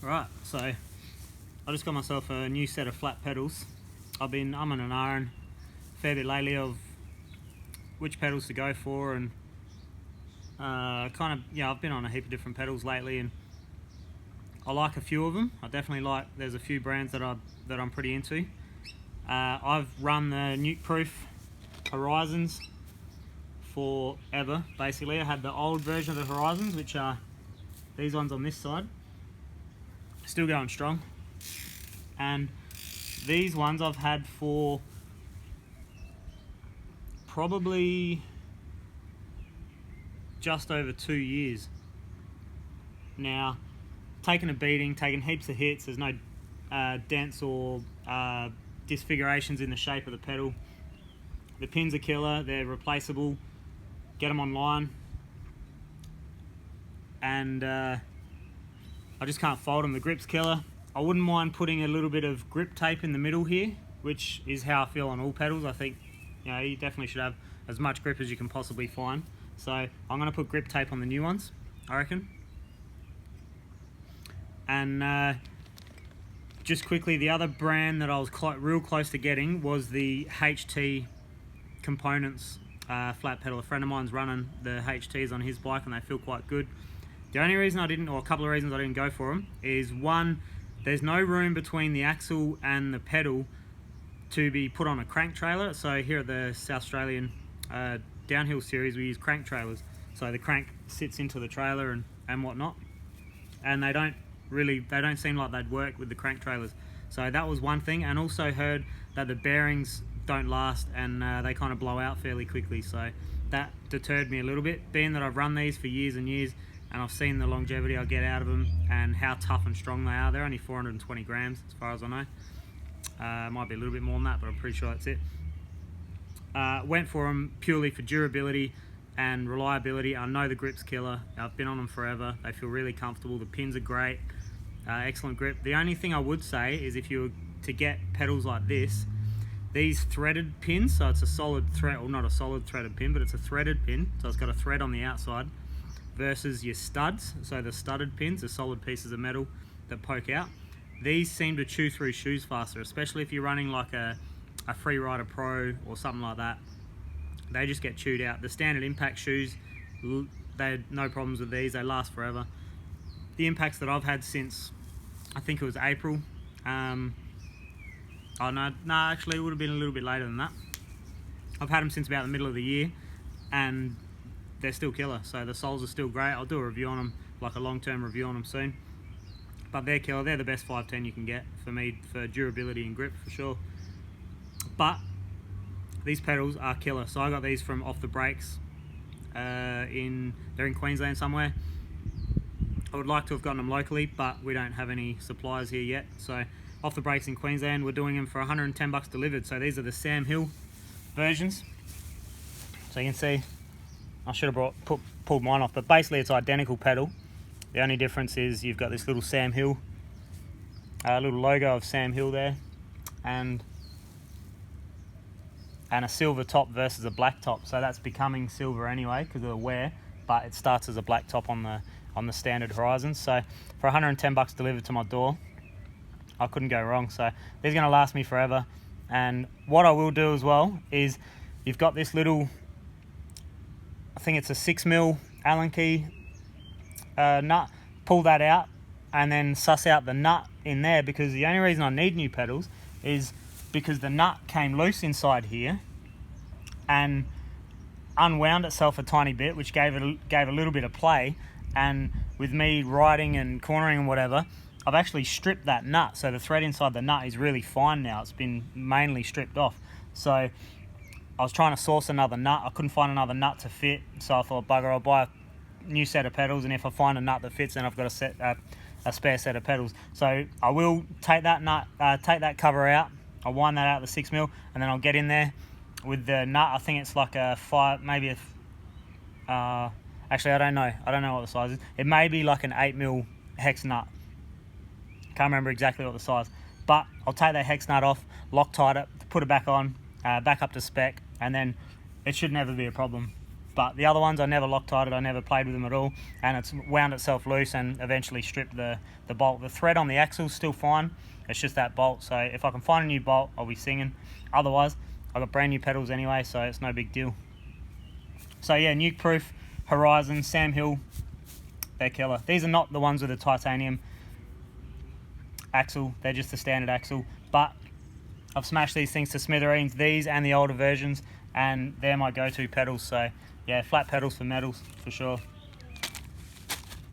Right, so I just got myself a new set of flat pedals. I've been umming and ahhing a fair bit lately of which pedals to go for, and I've been on a heap of different pedals lately, and I like a few of them. I definitely like, there's a few brands that I'm pretty into. I've run the Nukeproof Horizons forever, basically. I had the old version of the Horizons, which are these ones on this side, still going strong, and these ones I've had for probably just over 2 years now. Taken a beating, taken heaps of hits. There's no dents or disfigurations in the shape of the pedal. The pins are killer, they're replaceable. Get them online, and I just can't fault them. The grip's killer. I wouldn't mind putting a little bit of grip tape in the middle here, which is how I feel on all pedals. I think you definitely should have as much grip as you can possibly find. So I'm going to put grip tape on the new ones, I reckon. And just quickly, the other brand that I was real close to getting was the HT Components flat pedal. A friend of mine's running the HTs on his bike and they feel quite good. The only reason I didn't, or a couple of reasons I didn't go for them, is one, there's no room between the axle and the pedal to be put on a crank trailer. So here at the South Australian downhill series, we use crank trailers. So the crank sits into the trailer and whatnot, and they don't seem like they'd work with the crank trailers. So that was one thing, and also heard that the bearings don't last and they kind of blow out fairly quickly. So that deterred me a little bit, being that I've run these for years and years, and I've seen the longevity I get out of them and how tough and strong they are. They're only 420 grams as far as I know. Might be a little bit more than that, but I'm pretty sure that's it. Went for them purely for durability and reliability. I know the grip's killer. I've been on them forever. They feel really comfortable. The pins are great. Excellent grip. The only thing I would say is if you were to get pedals like this, these threaded pins, so it's a solid thread, or not a solid threaded pin, but it's a threaded pin, so it's got a thread on the outside, versus your studs, so the studded pins, the solid pieces of metal that poke out. These seem to chew through shoes faster, especially if you're running like a Free Rider Pro or something like that. They just get chewed out. The standard impact shoes, they had no problems with these. They last forever. The impacts that I've had since, I think it was April. Actually it would have been a little bit later than that. I've had them since about the middle of the year, and they're still killer. So the soles are still great. I'll do a review on them, like a long-term review on them soon. But they're killer. They're the best 510 you can get for me, for durability and grip for sure. But these pedals are killer. So I got these from Off the Brakes. They're in Queensland somewhere. I would like to have gotten them locally, but we don't have any suppliers here yet. So Off the Brakes in Queensland, we're doing them for 110 bucks delivered. So these are the Sam Hill versions. So you can see, I should have pulled mine off, but basically it's identical pedal. The only difference is you've got this little Sam Hill, little logo of Sam Hill there, and a silver top versus a black top. So that's becoming silver anyway because of the wear, but it starts as a black top on the standard Horizons. So for 110 bucks delivered to my door, I couldn't go wrong. So these are going to last me forever. And what I will do as well is, you've got this little, I think it's a 6mm Allen key nut. Pull that out and then suss out the nut in there, because the only reason I need new pedals is because the nut came loose inside here and unwound itself a tiny bit, which gave a little bit of play. And with me riding and cornering and whatever, I've actually stripped that nut, so the thread inside the nut is really fine now. It's been mainly stripped off. So I was trying to source another nut. I couldn't find another nut to fit, so I thought, bugger, I'll buy a new set of pedals, and if I find a nut that fits, then I've got a spare set of pedals. So I will take that nut, take that cover out. I'll wind that out with the 6mm, and then I'll get in there with the nut. I think it's like a 5, maybe a. Actually, I don't know what the size is. It may be like an 8mm hex nut. Can't remember exactly what the size. But I'll take that hex nut off, Loctite it, put it back on, back up to spec, and then it should never be a problem. But the other ones I never Loctited, I never played with them at all, and it's wound itself loose and eventually stripped the bolt. The thread on the axle's still fine, it's just that bolt. So if I can find a new bolt, I'll be singing. Otherwise, I've got brand new pedals anyway, so it's no big deal. So yeah, Nukeproof, Horizon, Sam Hill, they're killer. These are not the ones with the titanium axle, they're just the standard axle, but I've smashed these things to smithereens, these and the older versions, and they're my go-to pedals. So yeah, flat pedals for metals for sure.